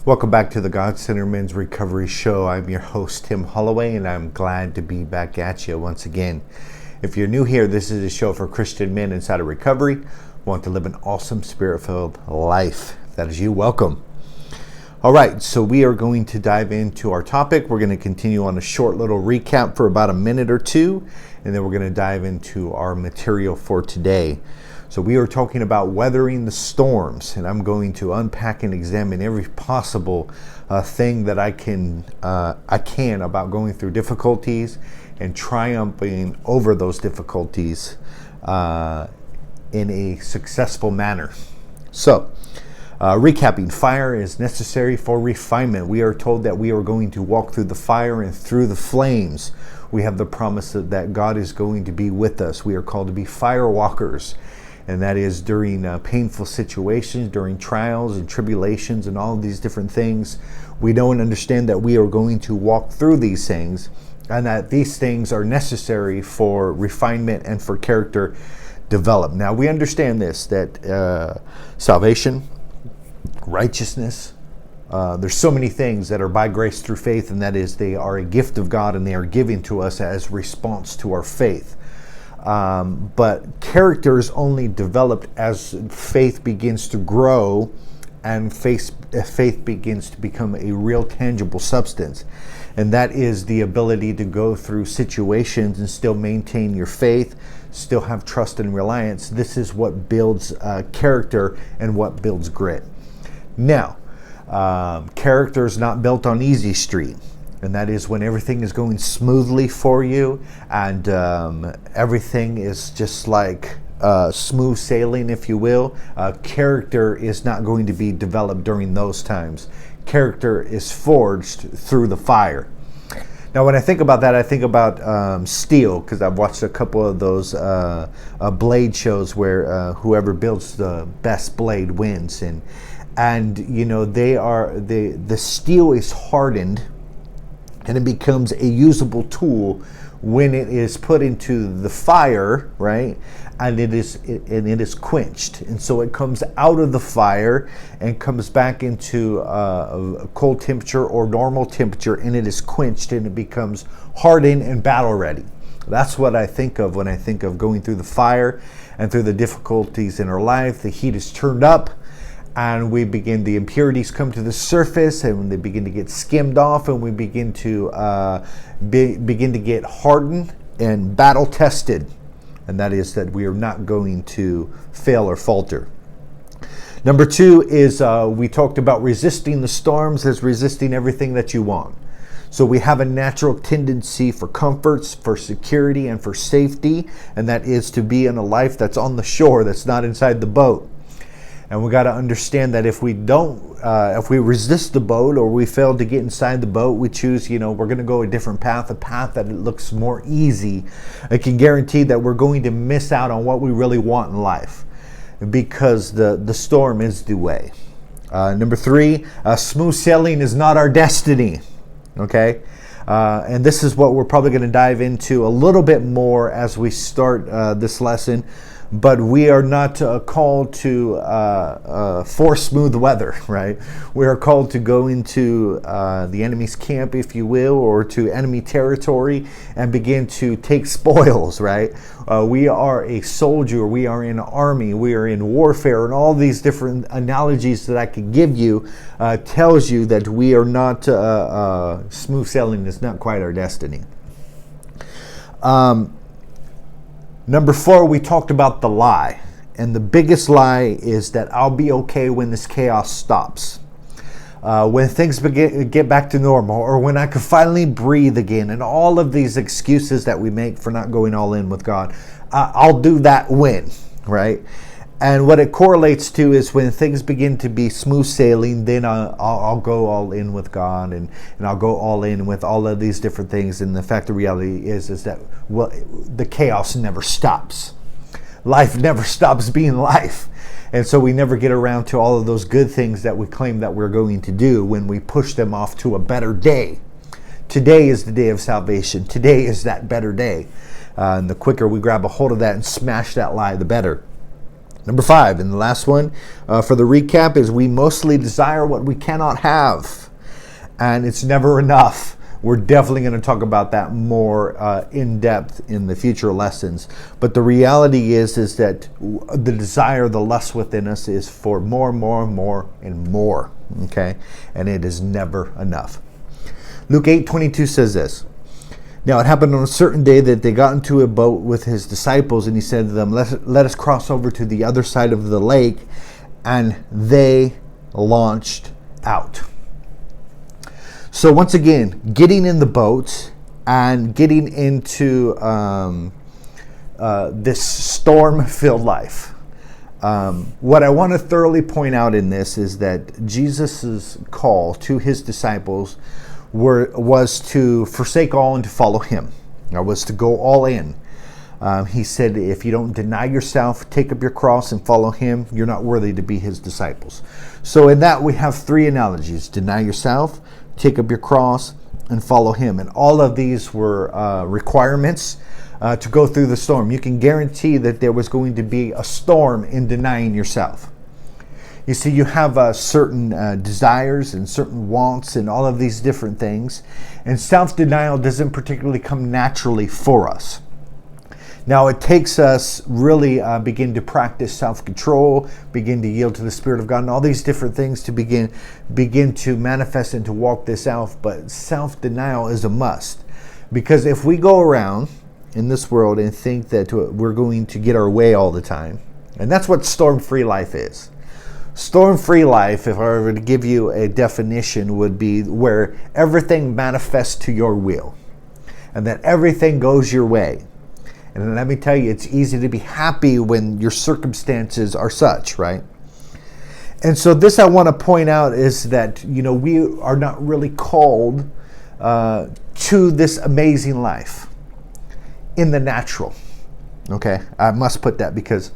Welcome back to the God Center Men's Recovery Show. I'm your host, Tim Holloway, and I'm glad to be back at you once again. If you're new here, this is a show for Christian men inside of recovery who want to live an awesome spirit-filled life. If that is you, welcome. All right, so we are going to dive into our topic. We're going to continue on a short little recap for about a minute or two, and then we're going to dive into our material for today. So we are talking about weathering the storms, and I'm going to unpack and examine every possible thing that I can about going through difficulties and triumphing over those difficulties in a successful manner. So, recapping, fire is necessary for refinement. We are told that we are going to walk through the fire and through the flames. We have the promise that God is going to be with us. We are called to be fire walkers. And that is during painful situations, during trials and tribulations and all of these different things. We know and understand that we are going to walk through these things and that these things are necessary for refinement and for character development. Now, we understand this, that salvation, righteousness, there's so many things that are by grace through faith, and that is they are a gift of God and they are given to us as response to our faith. But character is only developed as faith begins to grow and faith begins to become a real tangible substance. And that is the ability to go through situations and still maintain your faith, still have trust and reliance. This is what builds character and what builds grit. Now, character is not built on easy street. And that is when everything is going smoothly for you and everything is just like smooth sailing, if you will. Character is not going to be developed during those times. Character is forged through the fire. Now, when I think about that, I think about steel, because I've watched a couple of those blade shows where whoever builds the best blade wins. And you know, the steel is hardened, and it becomes a usable tool when it is put into the fire, right? And it is quenched, and so it comes out of the fire and comes back into a cold temperature or normal temperature, and it is quenched and it becomes hardened and battle ready. That's what I think of when I think of going through the fire and through the difficulties in our life. The heat is turned up, and the impurities come to the surface, and when they begin to get skimmed off, and we begin to get hardened and battle tested, and that is that we are not going to fail or falter. Number two is we talked about resisting the storms as resisting everything that you want. So we have a natural tendency for comforts, for security, and for safety, and that is to be in a life that's on the shore, that's not inside the boat. And we got to understand that if we resist the boat or we fail to get inside the boat, we choose, we're going to go a different path, a path that it looks more easy. I can guarantee that we're going to miss out on what we really want in life because the storm is the way. Number three, smooth sailing is not our destiny. Okay? And this is what we're probably going to dive into a little bit more as we start this lesson. But we are not called to force smooth weather, right? We are called to go into the enemy's camp, if you will, or to enemy territory and begin to take spoils, right? We are a soldier, we are in an army, we are in warfare, and all these different analogies that I could give you tells you that we are not, smooth sailing is not quite our destiny. Number four, we talked about the lie. And the biggest lie is that I'll be okay when this chaos stops. When things get back to normal, or when I can finally breathe again, and all of these excuses that we make for not going all in with God, I'll do that when, right? And what it correlates to is when things begin to be smooth sailing, then I'll go all in with God, and I'll go all in with all of these different things. And the fact of reality is that the chaos never stops. Life never stops being life. And so we never get around to all of those good things that we claim that we're going to do when we push them off to a better day. Today is the day of salvation. Today is that better day. And the quicker we grab a hold of that and smash that lie, the better. Number 5, and the last one for the recap is we mostly desire what we cannot have, and it's never enough. We're definitely going to talk about that more in depth in the future lessons. But the reality is that the desire, the lust within us is for more, and more. Okay? And it is never enough. Luke 8:22 says this. Now it happened on a certain day that they got into a boat with his disciples, and he said to them, let us cross over to the other side of the lake. And they launched out. So once again, getting in the boat and getting into this storm-filled life. What I want to thoroughly point out in this is that Jesus' call to his disciples was to forsake all and to follow him. Or was to go all in. He said, if you don't deny yourself, take up your cross and follow him, you're not worthy to be his disciples. So in that we have 3 analogies. Deny yourself, take up your cross, and follow him. And all of these were requirements to go through the storm. You can guarantee that there was going to be a storm in denying yourself. You see, you have certain desires and certain wants and all of these different things. And self-denial doesn't particularly come naturally for us. Now, it takes us really begin to practice self-control, begin to yield to the Spirit of God, and all these different things to begin to manifest and to walk this out. But self-denial is a must. Because if we go around in this world and think that we're going to get our way all the time, and that's what storm-free life is. Storm-free life, if I were to give you a definition, would be where everything manifests to your will, and that everything goes your way. And let me tell you, it's easy to be happy when your circumstances are such, right? And so this I want to point out is that, we are not really called to this amazing life in the natural. Okay? I must put that because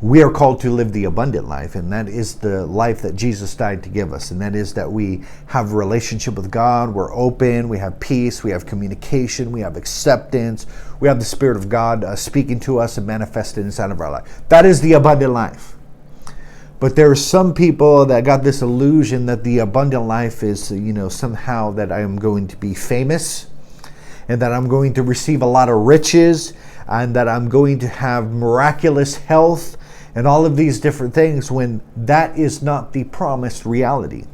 we are called to live the abundant life, and that is the life that Jesus died to give us. And that is that we have a relationship with God, we're open, we have peace, we have communication, we have acceptance, we have the Spirit of God speaking to us and manifested inside of our life. That is the abundant life. But there are some people that got this illusion that the abundant life is, somehow that I am going to be famous and that I'm going to receive a lot of riches and that I'm going to have miraculous health and all of these different things, when that is not the promised reality.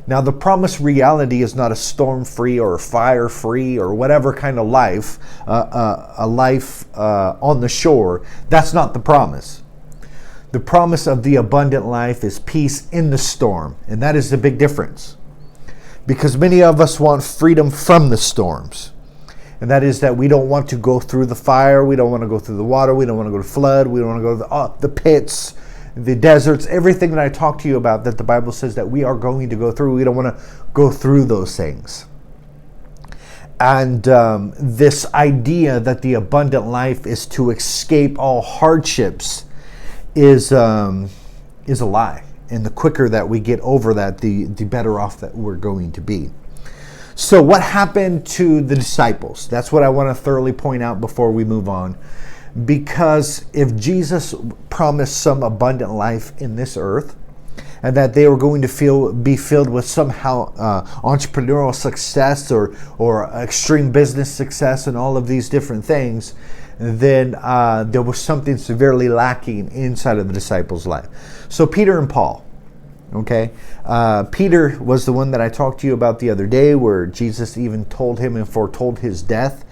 Now, the promised reality is not a storm-free or a fire-free or whatever kind of life, a life on the shore. That's not the promise. The promise of the abundant life is peace in the storm, and that is the big difference. Because many of us want freedom from the storms. And that is that we don't want to go through the fire, we don't want to go through the water, we don't want to go to flood, we don't want to go to the pits, the deserts, everything that I talked to you about that the Bible says that we are going to go through. We don't want to go through those things. And this idea that the abundant life is to escape all hardships is a lie. And the quicker that we get over that, the better off that we're going to be. So what happened to the disciples? That's what I want to thoroughly point out before we move on. Because if Jesus promised some abundant life in this earth, and that they were going to be filled with somehow entrepreneurial success or extreme business success and all of these different things, then there was something severely lacking inside of the disciples' life. So Peter and Paul. Okay, Peter was the one that I talked to you about the other day, where Jesus even told him and foretold his death.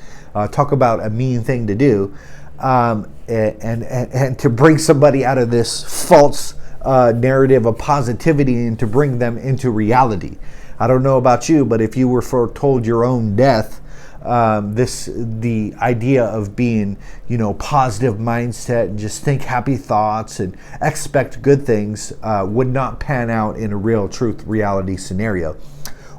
Talk about a mean thing to do, and to bring somebody out of this false narrative of positivity and to bring them into reality. I don't know about you, but if you were foretold your own death, the idea of being, positive mindset and just think happy thoughts and expect good things would not pan out in a real truth reality scenario.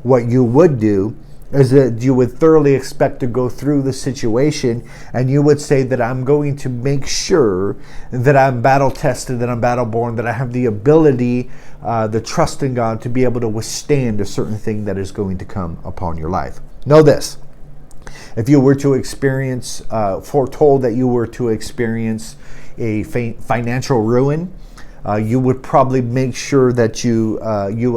What you would do is that you would thoroughly expect to go through the situation, and you would say that I'm going to make sure that I'm battle tested, that I'm battle born, that I have the ability, the trust in God to be able to withstand a certain thing that is going to come upon your life. Know this. If you were to experience, foretold that you were to experience financial ruin. You would probably make sure that you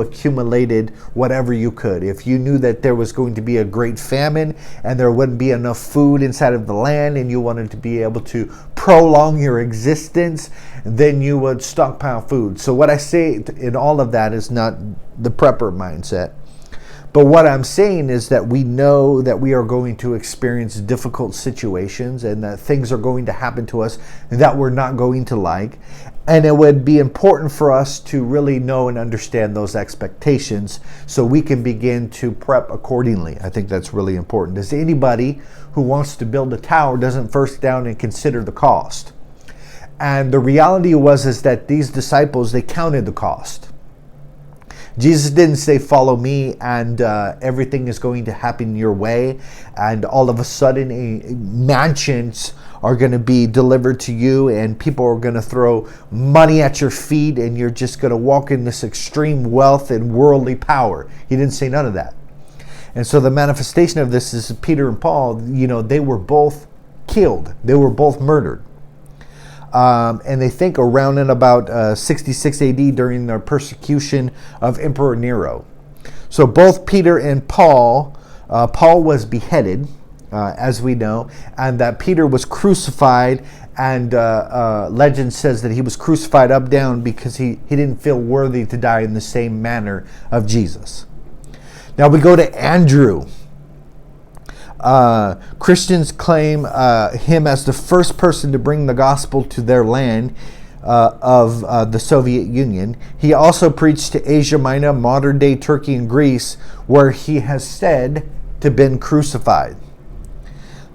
accumulated whatever you could. If you knew that there was going to be a great famine and there wouldn't be enough food inside of the land and you wanted to be able to prolong your existence, then you would stockpile food. So what I say in all of that is not the prepper mindset. But what I'm saying is that we know that we are going to experience difficult situations and that things are going to happen to us that we're not going to like. And it would be important for us to really know and understand those expectations so we can begin to prep accordingly. I think that's really important. Does anybody who wants to build a tower doesn't first down and consider the cost? And the reality is that these disciples, they counted the cost. Jesus didn't say, follow me and everything is going to happen your way. And all of a sudden mansions are going to be delivered to you and people are going to throw money at your feet and you're just going to walk in this extreme wealth and worldly power. He didn't say none of that. And so the manifestation of this is Peter and Paul, they were both killed. They were both murdered. And they think around in about 66 AD during the persecution of Emperor Nero. So both Peter and Paul was beheaded, as we know, and that Peter was crucified, and legend says that he was crucified up down because he didn't feel worthy to die in the same manner of Jesus. Now we go to Andrew. Christians claim him as the first person to bring the gospel to their land of the Soviet Union. He also preached to Asia Minor, modern day Turkey and Greece, where he has said to been crucified.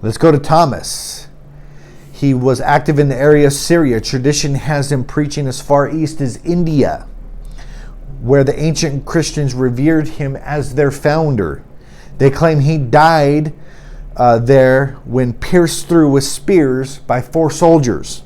Let's go to Thomas. He was active in the area of Syria. Tradition has him preaching as far east as India, where the ancient Christians revered him as their founder. They claim he died there when pierced through with spears by 4 soldiers.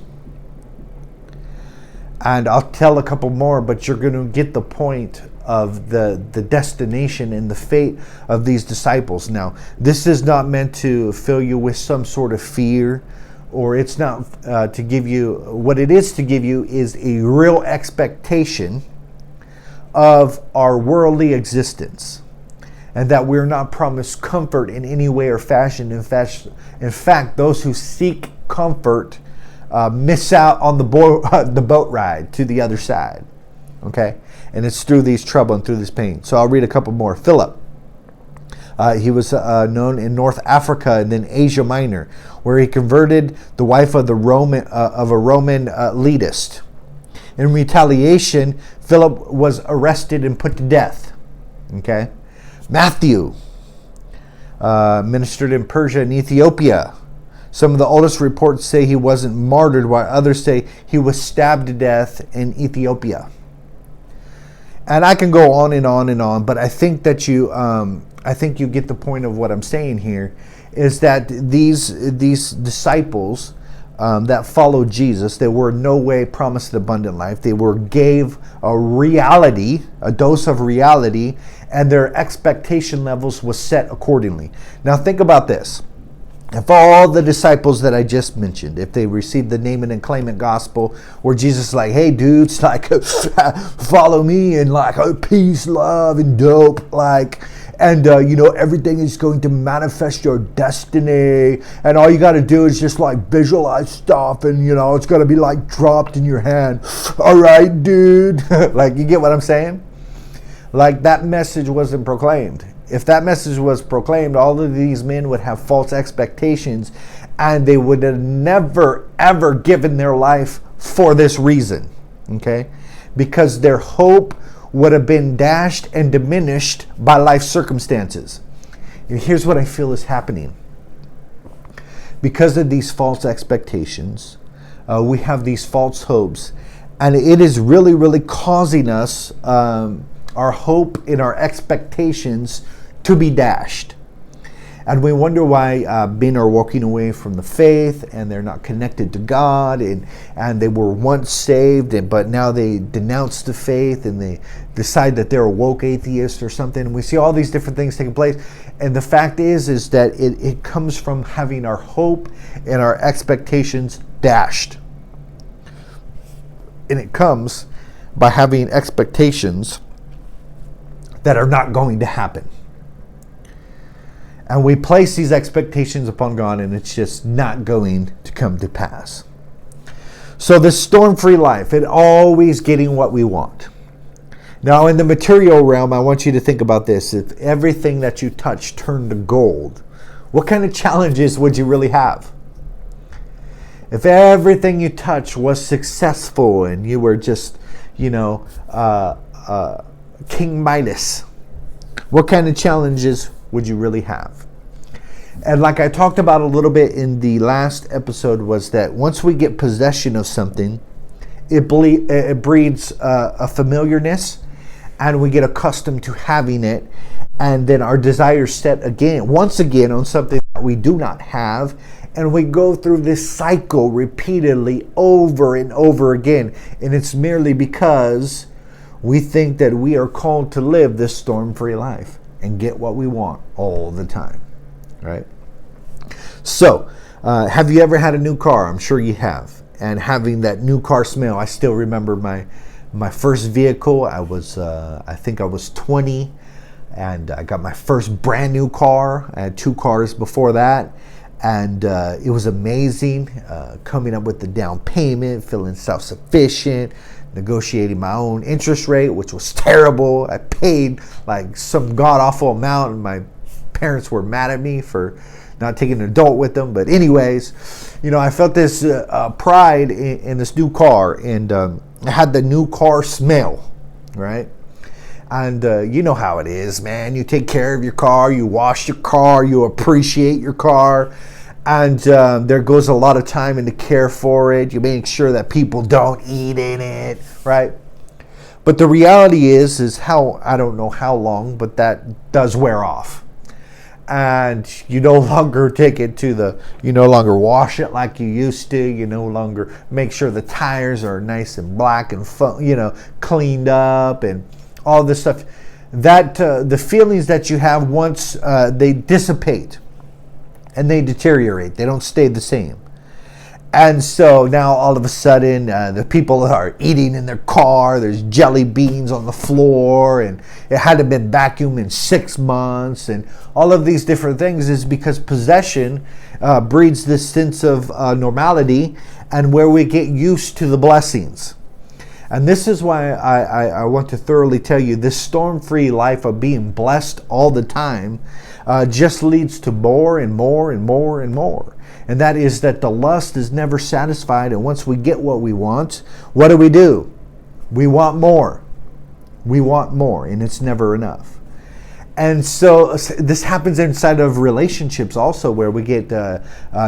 And I'll tell a couple more, but you're going to get the point of the destination and the fate of these disciples. Now, this is not meant to fill you with some sort of fear, or it's not to give you, what it is to give you is a real expectation of our worldly existence. And that we're not promised comfort in any way or fashion. In fact, those who seek comfort miss out on the boat ride to the other side. Okay? And it's through these trouble and through this pain. So I'll read a couple more. Philip. He was known in North Africa and then Asia Minor, where he converted the wife of a Roman elitist. In retaliation, Philip was arrested and put to death. Okay? Matthew ministered in Persia and Ethiopia. Some of the oldest reports say he wasn't martyred, while others say he was stabbed to death in Ethiopia. And I can go on and on and on, but I think that you get the point of what I'm saying here, is that these disciples that followed Jesus, they were in no way promised an abundant life. They were gave a dose of reality, and their expectation levels was set accordingly. Now think about this. If all the disciples that I just mentioned, if they received the name it and claim it gospel, where Jesus is like, hey dudes, like follow me and like peace, love, and dope, like, and everything is going to manifest your destiny, and all you got to do is just like visualize stuff, and it's going to be like dropped in your hand. All right, dude. Like, you get what I'm saying? Like, that message wasn't proclaimed. If that message was proclaimed, all of these men would have false expectations, and they would have never ever given their life for this reason. Okay? Because their hope would have been dashed and diminished by life circumstances. And here's what I feel is happening. Because of these false expectations, we have these false hopes, and it is really, really causing us our hope and our expectations to be dashed. And we wonder why men are walking away from the faith, and they're not connected to God, and they were once saved, but now they denounce the faith, and they decide that they're a woke atheist or something. And we see all these different things taking place. And the fact is that it comes from having our hope and our expectations dashed. And it comes by having expectations that are not going to happen. And we place these expectations upon God, and it's just not going to come to pass. So this storm-free life, it always getting what we want. Now, in the material realm, I want you to think about this. If everything that you touch turned to gold, what kind of challenges would you really have? If everything you touch was successful and you were just, King Midas, what kind of challenges would you really have? And like I talked about a little bit in the last episode, was that once we get possession of something, it breeds a familiarness, and we get accustomed to having it, and then our desires set once again on something that we do not have, and we go through this cycle repeatedly over and over again. And it's merely because we think that we are called to live this storm-free life and get what we want all the time, right? So, have you ever had a new car? I'm sure you have. And having that new car smell. I still remember my first vehicle. I think I was 20, and I got my first brand new car. I had 2 cars before that, and it was amazing. Coming up with the down payment, feeling self-sufficient, negotiating my own interest rate, which was terrible. I paid like some god-awful amount, and my parents were mad at me for not taking an adult with them. But anyways, I felt this pride in this new car, and I had the new car smell, right? And you know how it is, man. You take care of your car, you wash your car, you appreciate your car, and there goes a lot of time into care for it. You make sure that people don't eat in it, right? But the reality is how, I don't know how long, but that does wear off. And you no longer take it you no longer wash it like you used to. You no longer make sure the tires are nice and black and cleaned up and all this stuff. That the feelings that you have once they dissipate and they deteriorate. They don't stay the same. And so now all of a sudden the people are eating in their car. There's jelly beans on the floor, and it hadn't been vacuumed in 6 months, and all of these different things is because possession breeds this sense of normality, and where we get used to the blessings. And this is why I want to thoroughly tell you, this storm-free life of being blessed all the time just leads to more and more and more and more. And that is that the lust is never satisfied. And once we get what we want, what do? We want more. We want more, and it's never enough. And so this happens inside of relationships also, where we get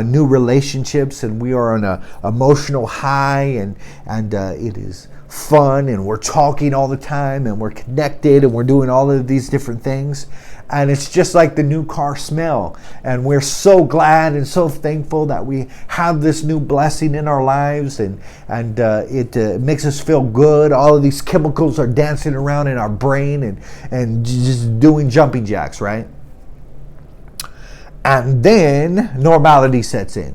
new relationships, and we are on an emotional high, and it is fun, and we're talking all the time, and we're connected, and we're doing all of these different things. And it's just like the new car smell. And we're so glad and so thankful that we have this new blessing in our lives, and it makes us feel good. All of these chemicals are dancing around in our brain and just doing jumping jacks, right? And then normality sets in,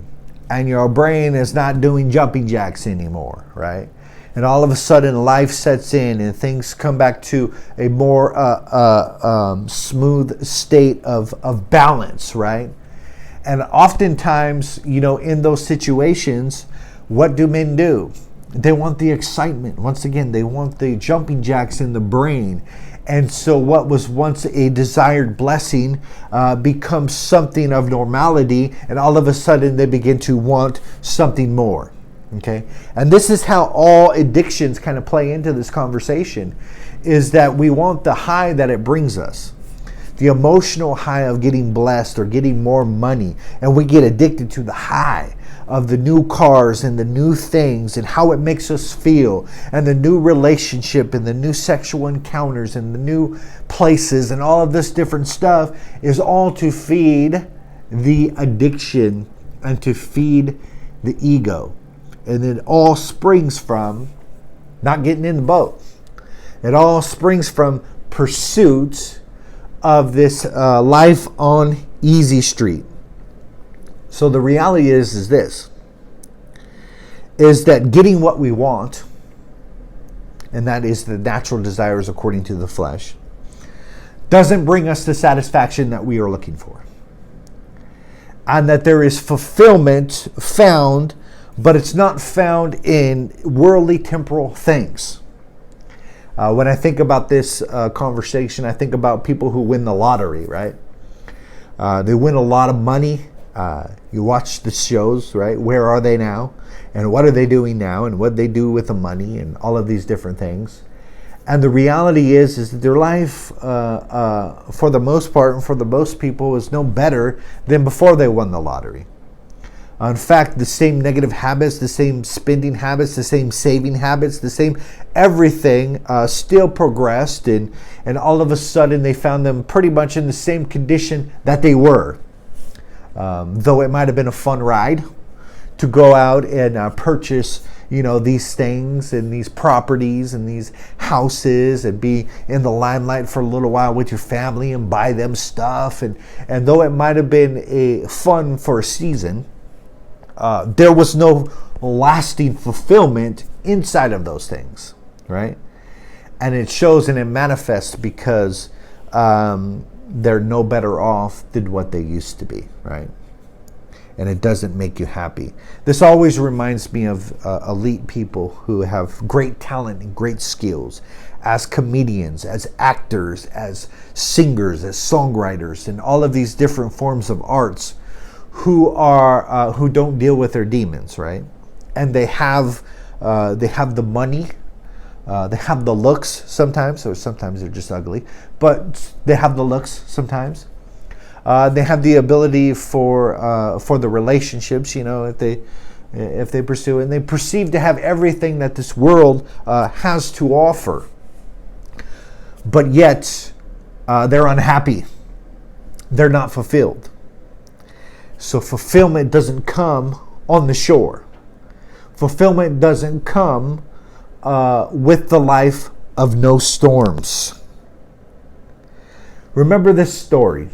and your brain is not doing jumping jacks anymore, right? And all of a sudden life sets in, and things come back to a more smooth state of balance, right? And oftentimes, in those situations, what do men do? They want the excitement. Once again, they want the jumping jacks in the brain. And so what was once a desired blessing becomes something of normality, and all of a sudden they begin to want something more. Okay, and this is how all addictions kind of play into this conversation, is that we want the high that it brings us, the emotional high of getting blessed or getting more money, and we get addicted to the high of the new cars and the new things and how it makes us feel, and the new relationship and the new sexual encounters and the new places, and all of this different stuff is all to feed the addiction and to feed the ego. And it all springs from not getting in the boat. It all springs from pursuit of this life on easy street. So the reality is this, is that getting what we want and that is the natural desires according to the flesh, doesn't bring us the satisfaction that we are looking for. And that there is fulfillment found, but it's not found in worldly temporal things. When I think about this conversation, I think about people who win the lottery, right? They win a lot of money. You watch the shows, right? Where are they now? And what are they doing now? And what they do with the money and all of these different things. And the reality is that their life, for the most part, and for the most people, is no better than before they won the lottery. In fact, the same negative habits, the same spending habits, the same saving habits, the same everything still progressed. And all of a sudden, they found them pretty much in the same condition that they were. Though it might have been a fun ride to go out and purchase, these things and these properties and these houses and be in the limelight for a little while with your family and buy them stuff. And though it might have been a fun for a season, there was no lasting fulfillment inside of those things, right? And it shows and it manifests because they're no better off than what they used to be, right? And it doesn't make you happy. This always reminds me of elite people who have great talent and great skills as comedians, as actors, as singers, as songwriters, and all of these different forms of arts who don't deal with their demons, right? And they have the money, they have the looks sometimes, or sometimes they're just ugly, but they have the looks sometimes. They have the ability for the relationships, if they pursue it, and they perceive to have everything that this world has to offer. But yet, they're unhappy. They're not fulfilled. So fulfillment doesn't come on the shore. Fulfillment doesn't come with the life of no storms. Remember this story.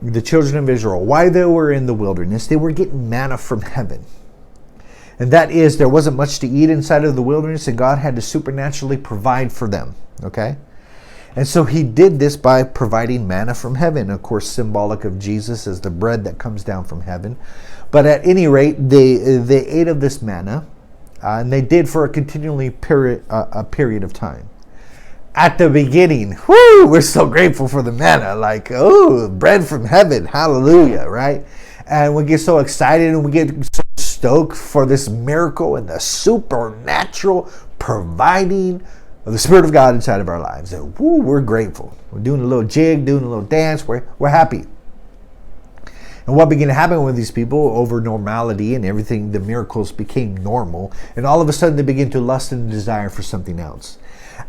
The children of Israel, while they were in the wilderness, they were getting manna from heaven. And that is, there wasn't much to eat inside of the wilderness, and God had to supernaturally provide for them, okay? And so he did this by providing manna from heaven, of course, symbolic of Jesus as the bread that comes down from heaven. But at any rate, they ate of this manna, and they did for a a period of time. At the beginning, we're so grateful for the manna, like, bread from heaven, hallelujah, right? And we get so excited and we get so stoked for this miracle and the supernatural providing of the Spirit of God inside of our lives. And we're grateful. We're doing a little jig, doing a little dance, we're happy. And what began to happen with these people over normality and everything, the miracles became normal. And all of a sudden they begin to lust and desire for something else.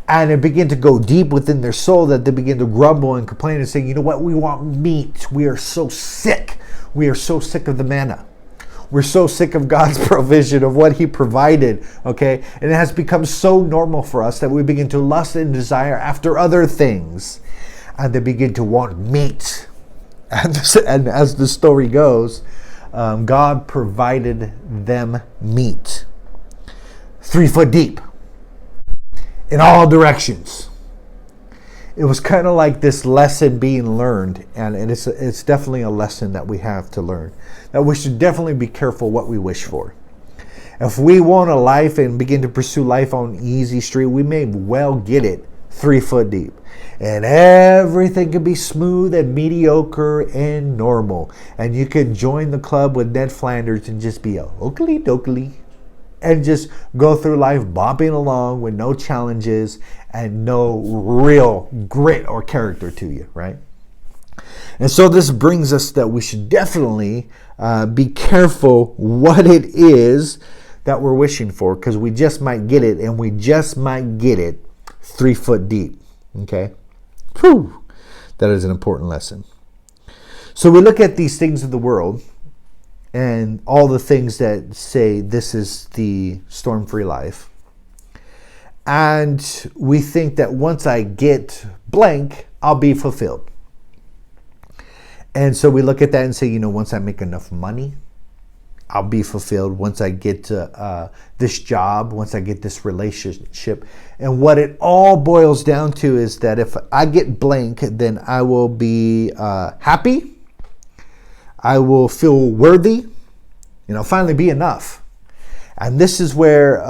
And it began to go deep within their soul that they begin to grumble and complain and say, you know what, we want meat. We are so sick. We are so sick of the manna. We're so sick of God's provision of what he provided, okay? And it has become so normal for us that we begin to lust and desire after other things. And they begin to want meat. And as the story goes, God provided them meat. 3 foot deep. In all directions. It was kind of like this lesson being learned, and it's definitely a lesson that we have to learn. That we should definitely be careful what we wish for. If we want a life and begin to pursue life on easy street, we may well get it 3 foot deep. And everything can be smooth and mediocre and normal. And you can join the club with Ned Flanders and just be a oakley dokley. And just go through life bopping along with no challenges and no real grit or character to you, right? And so this brings us that we should definitely be careful what it is that we're wishing for, because we just might get it, and we just might get it 3 foot deep, okay? Whew, that is an important lesson. So we look at these things of the world, and all the things that say this is the storm-free life. And we think that once I get blank, I'll be fulfilled. And so we look at that and say, once I make enough money, I'll be fulfilled. Once I get to this job, once I get this relationship. And what it all boils down to is that if I get blank, then I will be happy. I will feel worthy. Finally be enough. And this is where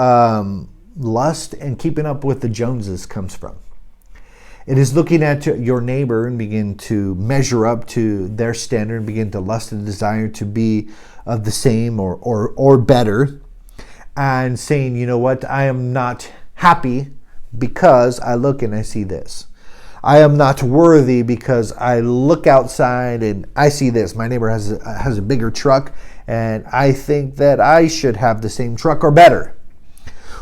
lust and keeping up with the Joneses comes from. It is looking at your neighbor and begin to measure up to their standard and begin to lust and desire to be of the same or better, and saying, you know what, I am not happy because I look and I see this. I am not worthy because I look outside and I see this. My neighbor has a bigger truck and I think that I should have the same truck or better.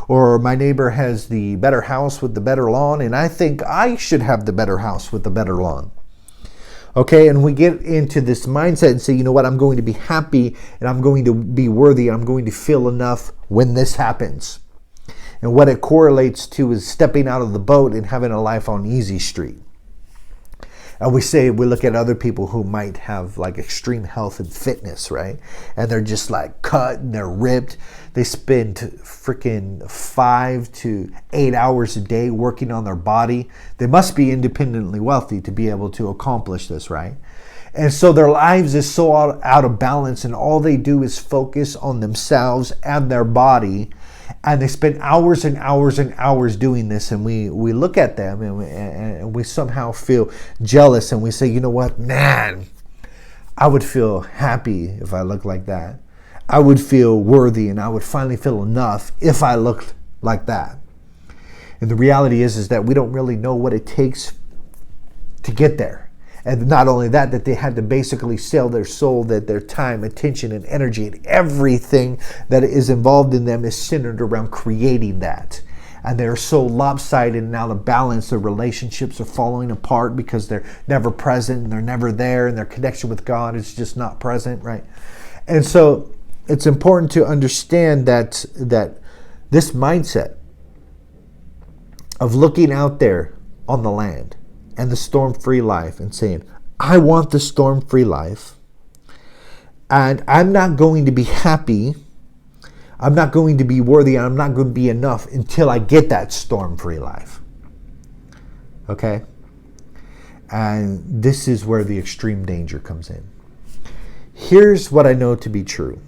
Or my neighbor has the better house with the better lawn, and I think I should have the better house with the better lawn. Okay, and we get into this mindset and say, you know what, I'm going to be happy and I'm going to be worthy. I'm going to feel enough when this happens. And what it correlates to is stepping out of the boat and having a life on easy street. And we look at other people who might have like extreme health and fitness, right? And they're just like cut and they're ripped. They spend freaking 5 to 8 hours a day working on their body. They must be independently wealthy to be able to accomplish this, right? And so their lives is so out of balance, and all they do is focus on themselves and their body. And they spend hours and hours and hours doing this, and we look at them and we somehow feel jealous, and we say, you know what, man, I would feel happy if I looked like that. I would feel worthy and I would finally feel enough if I looked like that. And the reality is that we don't really know what it takes to get there. And not only that they had to basically sell their soul, that their time, attention, and energy, and everything that is involved in them is centered around creating that. And they're so lopsided and out of balance, their relationships are falling apart because they're never present and they're never there, and their connection with God is just not present, right? And so it's important to understand that this mindset of looking out there on the land and the storm-free life and saying, I want the storm-free life, and I'm not going to be happy, I'm not going to be worthy, and I'm not going to be enough until I get that storm-free life. Okay? And this is where the extreme danger comes in. Here's what I know to be true.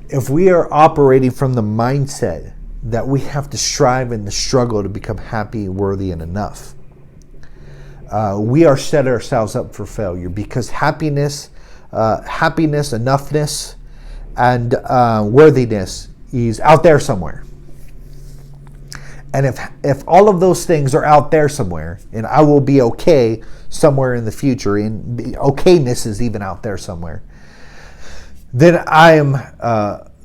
If we are operating from the mindset that we have to strive in the struggle to become happy, worthy, and enough, we are setting ourselves up for failure, because happiness, enoughness, and worthiness is out there somewhere. And if all of those things are out there somewhere, and I will be okay somewhere in the future, and okayness is even out there somewhere, then I am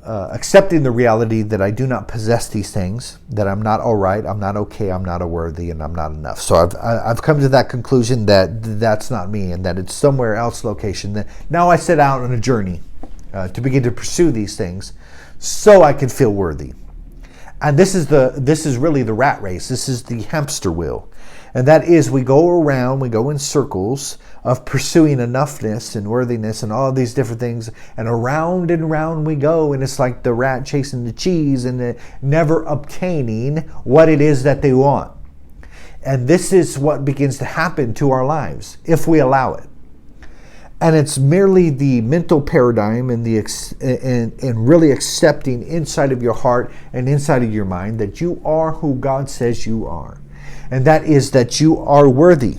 accepting the reality that I do not possess these things, that I'm not all right, I'm not okay, I'm not worthy, and I'm not enough. So I've come to that conclusion that that's not me, and that it's somewhere else location. That now I set out on a journey to begin to pursue these things so I can feel worthy. And this is really the rat race. This is the hamster wheel. And that is, we go in circles of pursuing enoughness and worthiness and all of these different things. And around we go. And it's like the rat chasing the cheese and never obtaining what it is that they want. And this is what begins to happen to our lives if we allow it. And it's merely the mental paradigm and and really accepting inside of your heart and inside of your mind that you are who God says you are. And that is that you are worthy.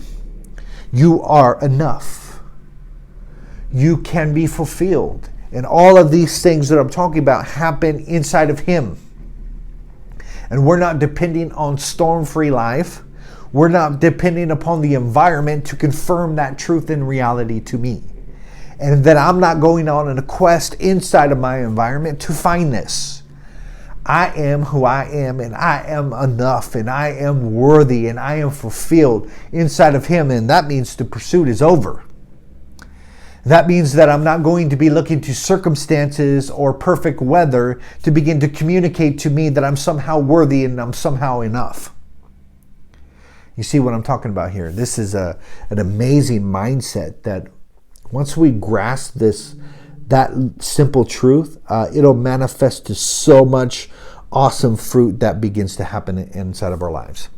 You are enough. You can be fulfilled. And all of these things that I'm talking about happen inside of Him. And we're not depending on storm-free life. We're not depending upon the environment to confirm that truth and reality to me. And that I'm not going on a quest inside of my environment to find this. I am who I am, and I am enough, and I am worthy, and I am fulfilled inside of Him. And that means the pursuit is over. That means that I'm not going to be looking to circumstances or perfect weather to begin to communicate to me that I'm somehow worthy and I'm somehow enough. You see what I'm talking about here? This is an amazing mindset that once we grasp this that simple truth, it'll manifest to so much awesome fruit that begins to happen inside of our lives.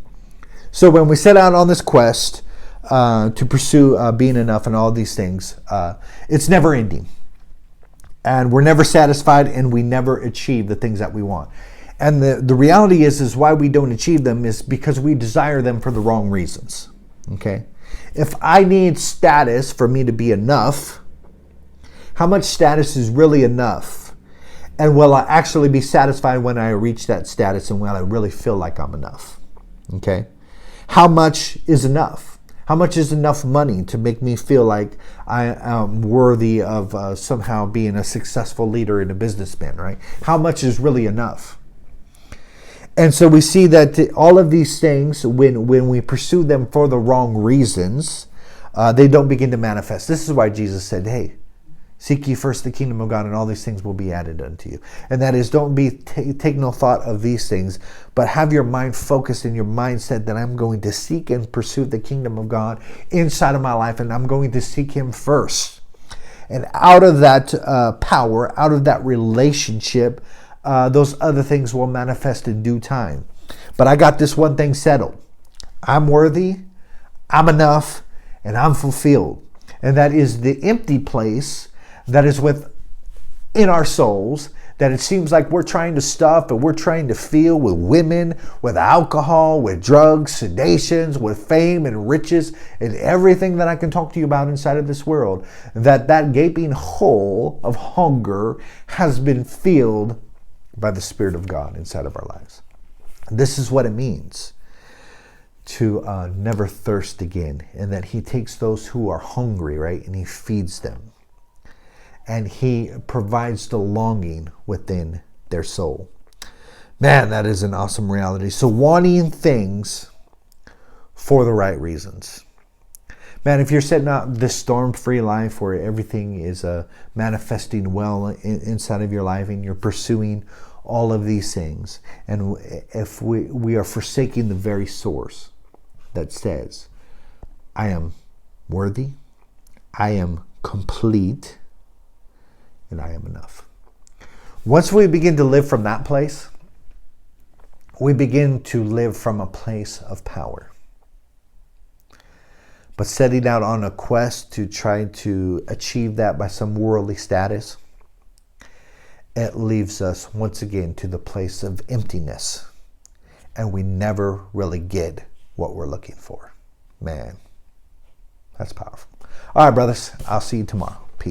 So when we set out on this quest to pursue being enough and all these things, it's never ending. And we're never satisfied, and we never achieve the things that we want. And the reality is why we don't achieve them is because we desire them for the wrong reasons. Okay? If I need status for me to be enough, how much status is really enough? And will I actually be satisfied when I reach that status and when I really feel like I'm enough? Okay? How much is enough? How much is enough money to make me feel like I am worthy of somehow being a successful leader and a businessman, right? How much is really enough? And so we see that all of these things, when we pursue them for the wrong reasons, they don't begin to manifest. This is why Jesus said, hey, seek ye first the kingdom of God, and all these things will be added unto you. And that is, don't take no thought of these things, but have your mind focused in your mindset that I'm going to seek and pursue the kingdom of God inside of my life, and I'm going to seek Him first. And out of that power, out of that relationship, those other things will manifest in due time. But I got this one thing settled. I'm worthy, I'm enough, and I'm fulfilled. And that is the empty place that is within our souls, that it seems like we're trying to stuff and we're trying to fill with women, with alcohol, with drugs, sedations, with fame and riches, and everything that I can talk to you about inside of this world. That gaping hole of hunger has been filled by the Spirit of God inside of our lives. This is what it means to never thirst again, and that He takes those who are hungry, right, and He feeds them. And He provides the longing within their soul. Man, that is an awesome reality. So wanting things for the right reasons. Man, if you're setting out this storm-free life where everything is manifesting well inside of your life, and you're pursuing all of these things, and if we are forsaking the very source that says, I am worthy, I am complete, and I am enough. Once we begin to live from that place, we begin to live from a place of power. But setting out on a quest to try to achieve that by some worldly status, it leaves us once again to the place of emptiness. And we never really get what we're looking for. Man, that's powerful. All right, brothers, I'll see you tomorrow.